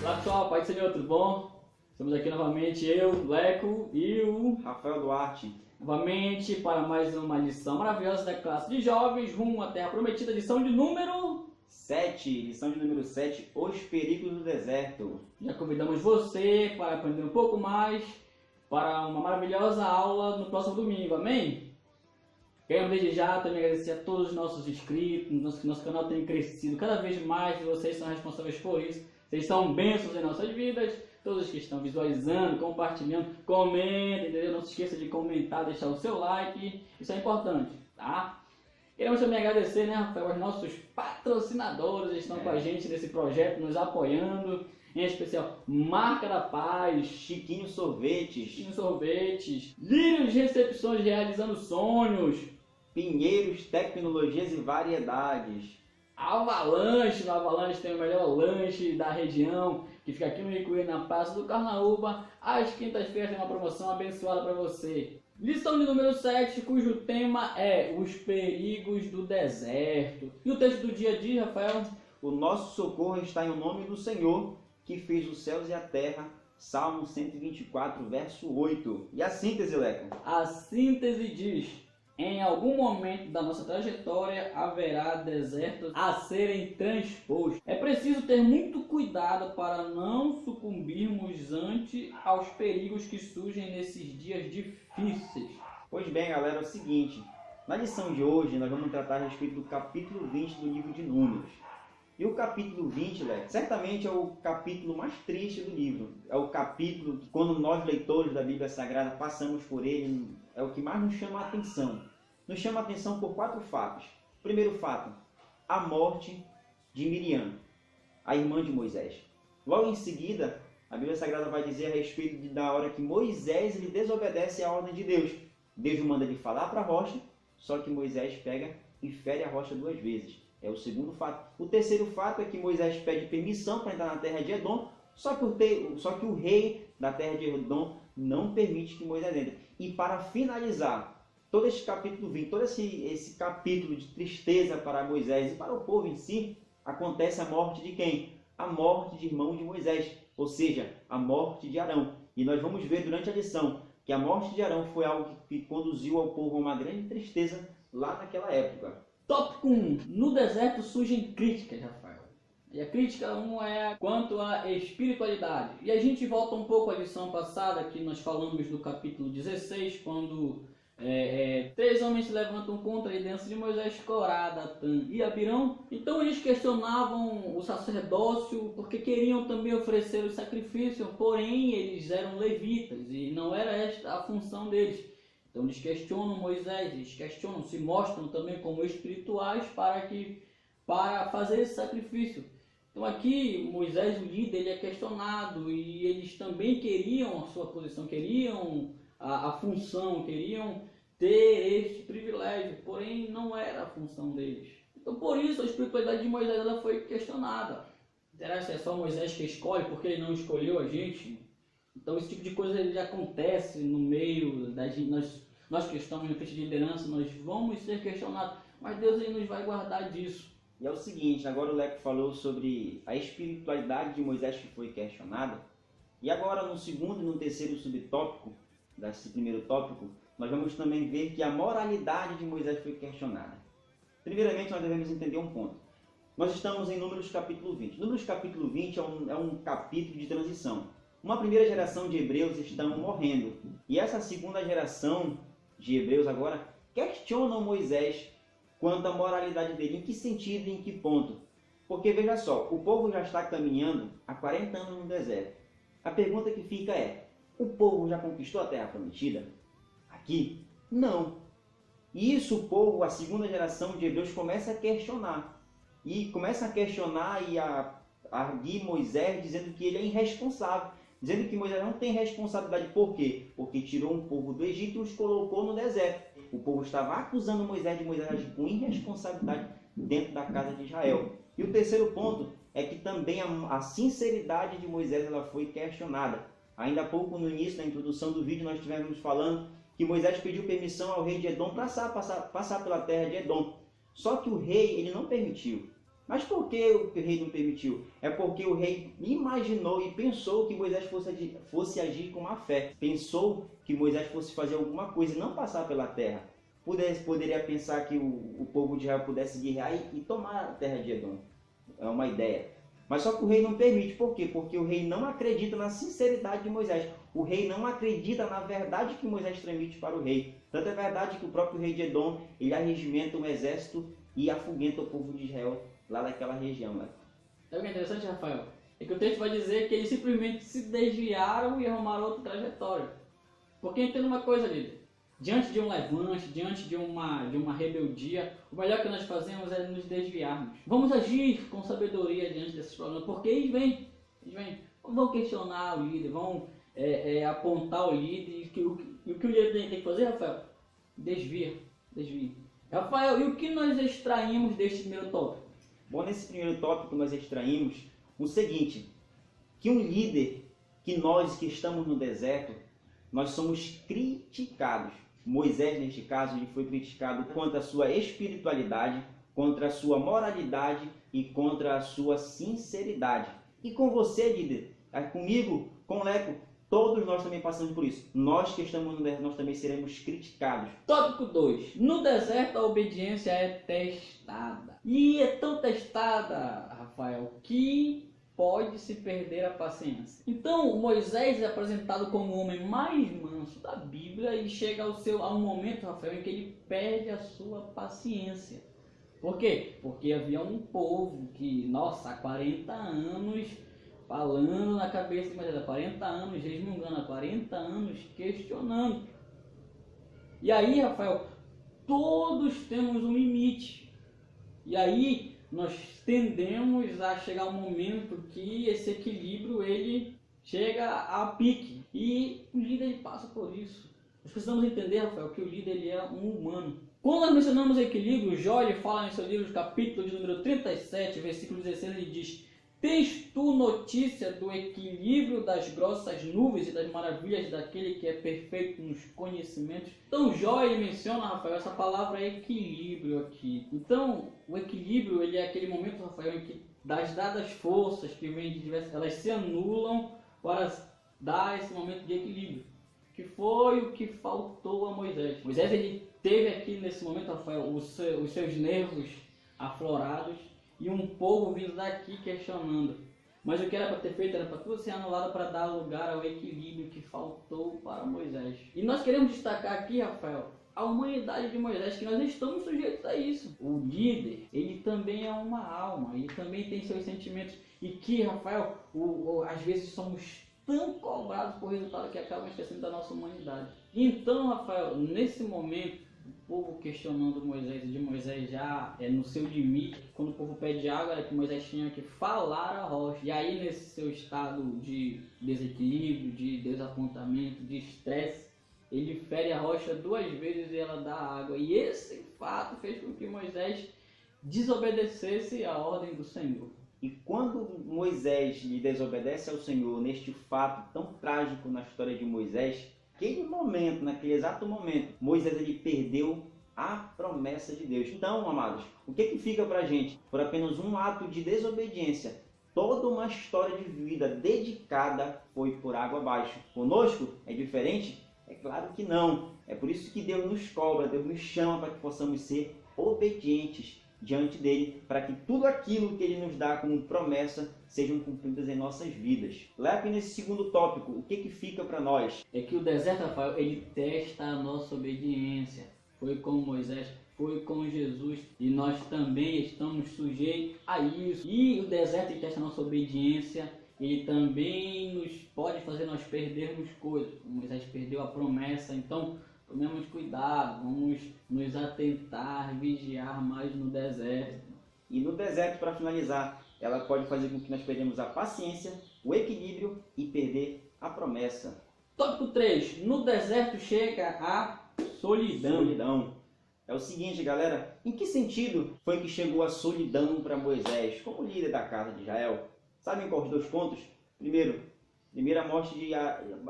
Olá pessoal, Pai do Senhor, tudo bom? Estamos aqui novamente, eu, Leco e o Rafael Duarte. Novamente para mais uma lição maravilhosa da classe de jovens rumo à Terra Prometida, lição de número 7, lição de número 7, os perigos do deserto. Já convidamos você para aprender um pouco mais para uma maravilhosa aula no próximo domingo, amém? Quero desde já também agradecer a todos os nossos inscritos, nosso canal tem crescido cada vez mais e vocês são responsáveis por isso. Vocês são bênçãos em nossas vidas, todos que estão visualizando, compartilhando, comentem, entendeu? Não se esqueça de comentar, deixar o seu like, isso é importante, tá? Queremos também agradecer, né, Rafael, aos nossos patrocinadores que estão com a gente nesse projeto, nos apoiando, em especial Marca da Paz, Chiquinho Sorvetes, Lírios Recepções Realizando Sonhos, Pinheiros Tecnologias e Variedades, Avalanche. No Avalanche tem o melhor lanche da região, que fica aqui no Icuí, na Praça do Carnaúba. Às quintas-feiras tem uma promoção abençoada para você. Lição de número 7, cujo tema é os perigos do deserto. E o texto do dia diz, Rafael? O nosso socorro está em o nome do Senhor, que fez os céus e a terra. Salmo 124, verso 8. E a síntese, Leco? A síntese diz: em algum momento da nossa trajetória haverá desertos a serem transpostos. É preciso ter muito cuidado para não sucumbirmos ante aos perigos que surgem nesses dias difíceis. Pois bem, galera, é o seguinte. Na lição de hoje, nós vamos tratar a respeito do capítulo 20 do livro de Números. E o capítulo 20, Leco, certamente é o capítulo mais triste do livro. É o capítulo que, quando nós, leitores da Bíblia Sagrada, passamos por ele, é o que mais nos chama a atenção. Nos chama a atenção por 4 fatos. Primeiro fato, a morte de Miriam, a irmã de Moisés. Logo em seguida, a Bíblia Sagrada vai dizer a respeito da hora que Moisés ele desobedece à ordem de Deus. Deus manda ele falar para a rocha, só que Moisés pega e fere a rocha 2 vezes. É o segundo fato. O terceiro fato é que Moisés pede permissão para entrar na terra de Edom, só que o rei da terra de Edom não permite que Moisés entre. E para finalizar todo este capítulo 20, todo esse capítulo de tristeza para Moisés e para o povo em si, acontece a morte de quem? A morte de irmão de Moisés, ou seja, a morte de Arão. E nós vamos ver durante a lição que a morte de Arão foi algo que conduziu ao povo a uma grande tristeza lá naquela época. Tópico 1. No deserto surgem críticas, Rafael. E a crítica 1 é quanto à espiritualidade. E a gente volta um pouco à lição passada, que nós falamos do capítulo 16, quando 3 homens se levantam contra a liderança de Moisés, Corá, Datã e Abirão. Então eles questionavam o sacerdócio porque queriam também oferecer o sacrifício, porém eles eram levitas e não era esta a função deles. Então eles questionam Moisés, eles questionam, se mostram também como espirituais para fazer esse sacrifício. Então aqui Moisés, o líder, ele é questionado e eles também queriam a sua posição, queriam a função, queriam ter este privilégio, porém não era a função deles. Então por isso a espiritualidade de Moisés ela foi questionada. Será que é só Moisés que escolhe porque ele não escolheu a gente? Então esse tipo de coisa ele acontece no meio da gente, nós que estamos na frente de liderança, nós vamos ser questionados, mas Deus ele nos vai guardar disso. E é o seguinte, agora o Leco falou sobre a espiritualidade de Moisés que foi questionada, e agora no segundo e no terceiro subtópico, desse primeiro tópico, nós vamos também ver que a moralidade de Moisés foi questionada. Primeiramente nós devemos entender um ponto. Nós estamos em Números capítulo 20. Números capítulo 20 é um capítulo de transição. Uma primeira geração de hebreus estão morrendo. E essa segunda geração de hebreus agora questionam Moisés quanto à moralidade dele. Em que sentido e em que ponto? Porque veja só, o povo já está caminhando há 40 anos no deserto. A pergunta que fica é, o povo já conquistou a terra prometida? Aqui? Não. E isso o povo, a segunda geração de hebreus, começa a questionar. E começa a questionar e a arguir Moisés dizendo que ele é irresponsável. Dizendo que Moisés não tem responsabilidade. Por quê? Porque tirou um povo do Egito e os colocou no deserto. O povo estava acusando Moisés de Moisés agir com irresponsabilidade dentro da casa de Israel. E o terceiro ponto é que também a sinceridade de Moisés ela foi questionada. Ainda há pouco no início, na introdução do vídeo, nós estivemos falando que Moisés pediu permissão ao rei de Edom passar pela terra de Edom. Só que o rei ele não permitiu. Mas por que o rei não permitiu? É porque o rei imaginou e pensou que Moisés fosse agir com má fé. Pensou que Moisés fosse fazer alguma coisa e não passar pela terra. Poderia pensar que o povo de Israel pudesse guerrear e tomar a terra de Edom. É uma ideia. Mas só que o rei não permite. Por quê? Porque o rei não acredita na sinceridade de Moisés. O rei não acredita na verdade que Moisés transmite para o rei. Tanto é verdade que o próprio rei de Edom, ele arregimenta um exército e afugenta o povo de Israel lá naquela região. Né? Sabe o que é interessante, Rafael? É que o texto vai dizer que eles simplesmente se desviaram e arrumaram outra trajetória. Porque entenda uma coisa, líder. Diante de um levante, diante de uma rebeldia, o melhor que nós fazemos é nos desviarmos. Vamos agir com sabedoria diante desses problemas, porque eles vêm. Vão questionar o líder, vão apontar o líder. E o que o líder tem que fazer, Rafael? Desvia. Rafael, e o que nós extraímos deste primeiro tópico? Bom, nesse primeiro tópico nós extraímos o seguinte, que um líder, que nós que estamos no deserto, nós somos criticados. Moisés, neste caso, ele foi criticado contra a sua espiritualidade, contra a sua moralidade e contra a sua sinceridade. E com você, líder, comigo, com o Leco, todos nós também passamos por isso. Nós que estamos no deserto, nós também seremos criticados. Tópico 2. No deserto a obediência é testada. E é tão testada, Rafael, que pode se perder a paciência. Então, Moisés é apresentado como o homem mais manso da Bíblia e chega a um momento, Rafael, em que ele perde a sua paciência. Por quê? Porque havia um povo que, há 40 anos falando na cabeça de Moisés, há 40 anos resmungando, há 40 anos questionando. E aí, Rafael, todos temos um limite. E aí, nós tendemos a chegar um momento que esse equilíbrio ele chega a pique e o líder passa por isso. Nós precisamos entender, Rafael, que o líder ele é um humano. Quando nós mencionamos equilíbrio, Jó fala em seu livro, capítulo de número 37, versículo 16, ele diz: tens tu notícia do equilíbrio das grossas nuvens e das maravilhas daquele que é perfeito nos conhecimentos? Então Jó menciona, Rafael, essa palavra equilíbrio aqui. Então o equilíbrio ele é aquele momento, Rafael, em que das dadas forças que vêm de diversas, elas se anulam para dar esse momento de equilíbrio. Que foi o que faltou a Moisés. Moisés ele teve aqui nesse momento, Rafael, os seus nervos aflorados e um povo vindo daqui questionando. Mas o que era para ter feito era para tudo ser anulado para dar lugar ao equilíbrio que faltou para Moisés. E nós queremos destacar aqui, Rafael, a humanidade de Moisés, que nós estamos sujeitos a isso. O líder, ele também é uma alma, ele também tem seus sentimentos. E que, Rafael, às vezes somos tão cobrados por resultado que acabam esquecendo da nossa humanidade. Então, Rafael, nesse momento, o povo questionando Moisés, de Moisés já no seu limite, quando o povo pede água, era que Moisés tinha que falar a rocha. E aí, nesse seu estado de desequilíbrio, de desapontamento, de estresse, ele fere a rocha 2 vezes e ela dá água. E esse fato fez com que Moisés desobedecesse a ordem do Senhor. E quando Moisés lhe desobedece ao Senhor, neste fato tão trágico na história de Moisés, naquele exato momento, Moisés ele perdeu a promessa de Deus. Então, amados, o que fica pra gente? Por apenas um ato de desobediência, toda uma história de vida dedicada foi por água abaixo. Conosco é diferente? É claro que não. É por isso que Deus nos cobra, Deus nos chama para que possamos ser obedientes diante dele, para que tudo aquilo que ele nos dá como promessa sejam cumpridas em nossas vidas. Leve nesse segundo tópico, o que fica para nós? É que o deserto, Rafael, ele testa a nossa obediência. Foi com Moisés, foi com Jesus, e nós também estamos sujeitos a isso. E o deserto ele testa a nossa obediência, ele também nos pode fazer nós perdermos coisas. Moisés perdeu a promessa, então tomemos cuidado, vamos nos atentar, vigiar mais no deserto. E no deserto, para finalizar, ela pode fazer com que nós perdemos a paciência, o equilíbrio e perder a promessa. Tópico 3. No deserto chega a solidão. É o seguinte, galera, em que sentido foi que chegou a solidão para Moisés, como líder da casa de Israel? Sabem quais os 2 pontos? Primeiro, a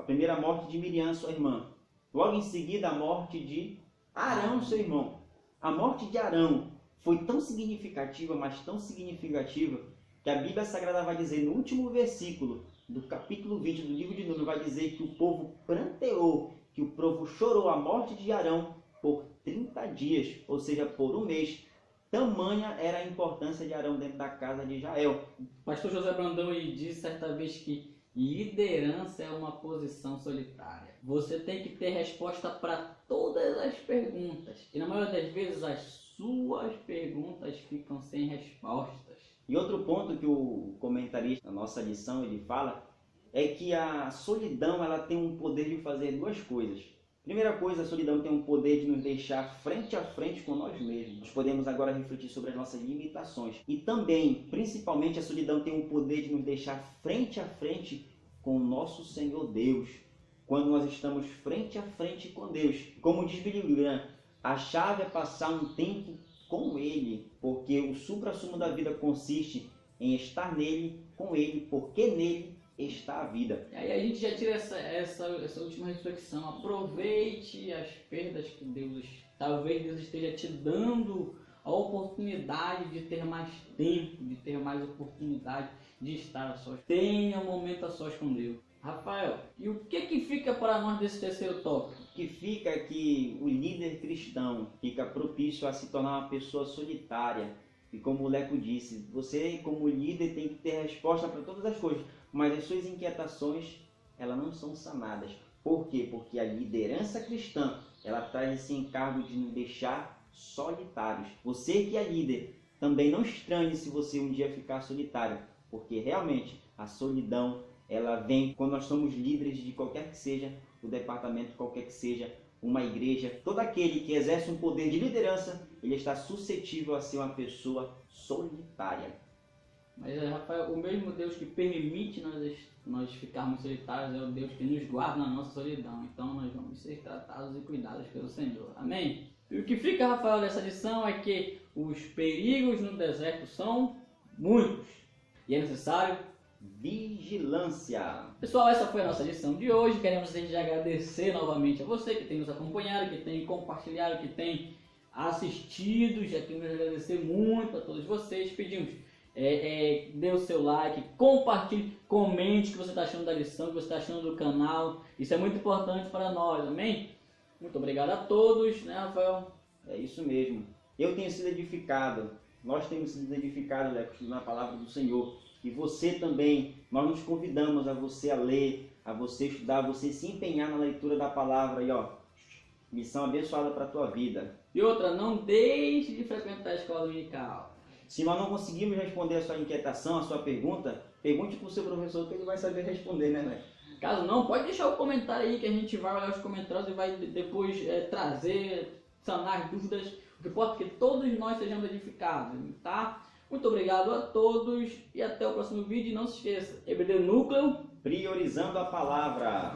primeira morte de Miriam, sua irmã. Logo em seguida, a morte de Arão, seu irmão. A morte de Arão foi tão significativa, mas tão significativa, que a Bíblia Sagrada vai dizer no último versículo do capítulo 20 do livro de Números, vai dizer que o povo pranteou, que o povo chorou a morte de Arão por 30 dias, ou seja, por um mês. Tamanha era a importância de Arão dentro da casa de Israel. Pastor José Brandão disse certa vez que liderança é uma posição solitária. Você tem que ter resposta para todas as perguntas. E na maioria das vezes as suas perguntas ficam sem respostas. E outro ponto que o comentarista da nossa lição ele fala é que a solidão ela tem um poder de fazer duas coisas. Primeira coisa, a solidão tem um poder de nos deixar frente a frente com nós mesmos. Nós podemos agora refletir sobre as nossas limitações. E também, principalmente, a solidão tem um poder de nos deixar frente a frente com o nosso Senhor Deus. Quando nós estamos frente a frente com Deus. Como diz Billy Graham, a chave é passar um tempo com Ele, porque o supra-sumo da vida consiste em estar nele, com Ele, porque nele está a vida. E aí a gente já tira essa última reflexão. Aproveite as perdas que talvez Deus esteja te dando a oportunidade de ter mais tempo, de ter mais oportunidade de estar a sós. Tenha um momento a sós com Deus. Rafael, e o que fica para nós desse terceiro tópico? O que fica é que o líder cristão fica propício a se tornar uma pessoa solitária. E como o Leco disse, você como líder tem que ter resposta para todas as coisas, mas as suas inquietações elas não são sanadas. Por quê? Porque a liderança cristã ela traz esse encargo de nos deixar solitários. Você que é líder, também não estranhe se você um dia ficar solitário, porque realmente a solidão ela vem quando nós somos líderes de qualquer que seja o departamento, qualquer que seja uma igreja. Todo aquele que exerce um poder de liderança, ele está suscetível a ser uma pessoa solitária. Mas, Rafael, o mesmo Deus que permite nós ficarmos solitários é o Deus que nos guarda na nossa solidão. Então, nós vamos ser tratados e cuidados pelo Senhor. Amém? E o que fica, Rafael, dessa lição é que os perigos no deserto são muitos. E é necessário vigilância. Pessoal, essa foi a nossa lição de hoje. Queremos desde agradecer novamente a você que tem nos acompanhado, que tem compartilhado, que tem assistido. Já queremos agradecer muito a todos vocês. Pedimos, dê o seu like, compartilhe, comente o que você está achando da lição, o que você está achando do canal. Isso é muito importante para nós, amém? Muito obrigado a todos, né, Rafael? É isso mesmo. Eu tenho sido edificado, nós temos sido edificados, na palavra do Senhor. E você também, nós nos convidamos a você a ler, a você estudar, a você se empenhar na leitura da palavra aí, ó. Missão abençoada para a tua vida. E outra, não deixe de frequentar a escola dominical. Se nós não conseguimos responder a sua inquietação, a sua pergunta, pergunte para o seu professor que ele vai saber responder, né? Caso não, pode deixar o comentário aí que a gente vai olhar os comentários e vai depois trazer, sanar as dúvidas. O que importa é que todos nós sejamos edificados, tá? Muito obrigado a todos e até o próximo vídeo. E não se esqueça, EBD Núcleo, priorizando a palavra.